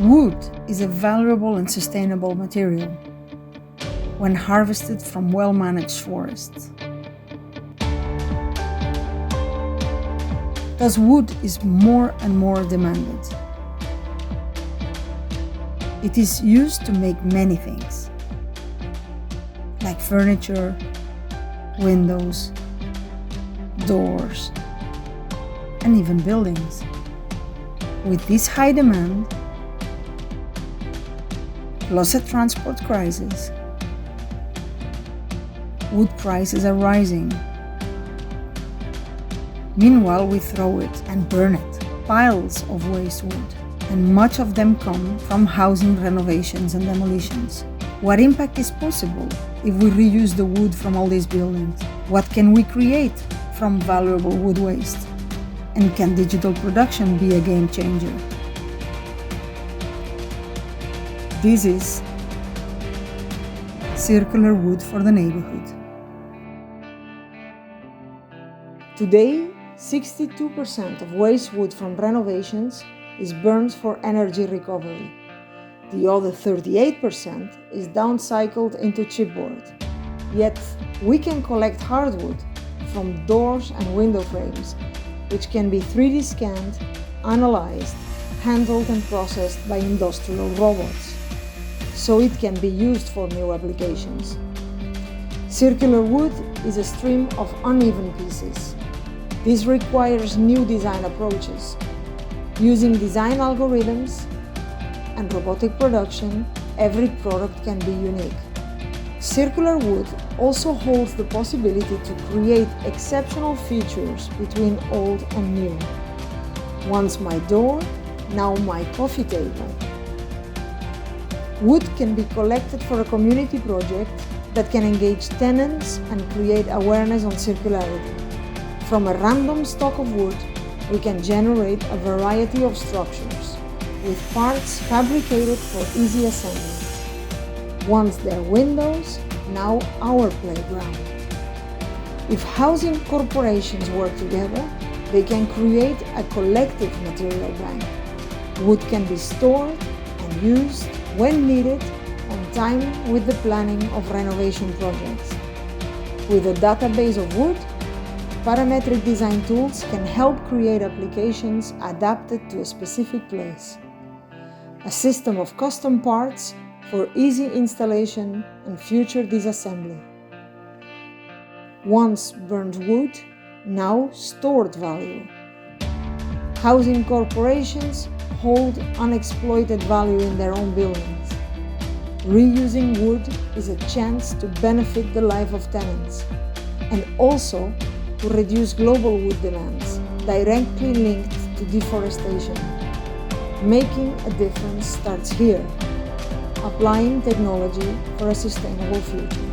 Wood is a valuable and sustainable material when harvested from well-managed forests. Thus, wood is more and more demanded. It is used to make many things, like furniture, windows, doors, and even buildings. With this high demand, plus a transport crisis, wood prices are rising. Meanwhile, we throw it and burn it, piles of waste wood, and much of them come from housing renovations and demolitions. What impact is possible if we reuse the wood from all these buildings? What can we create from valuable wood waste? And can digital production be a game changer? This is Circular Wood for the Neighborhood. Today, 62% of waste wood from renovations is burned for energy recovery. The other 38% is downcycled into chipboard. Yet, we can collect hardwood from doors and window frames, which can be 3D scanned, analyzed, handled and processed by industrial robots, so it can be used for new applications. Circular wood is a stream of uneven pieces. This requires new design approaches. Using design algorithms and robotic production, every product can be unique. Circular wood also holds the possibility to create exceptional features between old and new. Once my door, now my coffee table. Wood can be collected for a community project that can engage tenants and create awareness on circularity. From a random stock of wood, we can generate a variety of structures, with parts fabricated for easy assembly. Once they're windows, now our playground. If housing corporations work together, they can create a collective material bank. Wood can be stored and used when needed on time with the planning of renovation projects. With a database of wood, parametric design tools can help create applications adapted to a specific place. A system of custom parts for easy installation and future disassembly. Once burned wood, now stored value. Housing corporations hold unexploited value in their own buildings. Reusing wood is a chance to benefit the life of tenants and also to reduce global wood demands directly linked to deforestation. Making a difference starts here, applying technology for a sustainable future.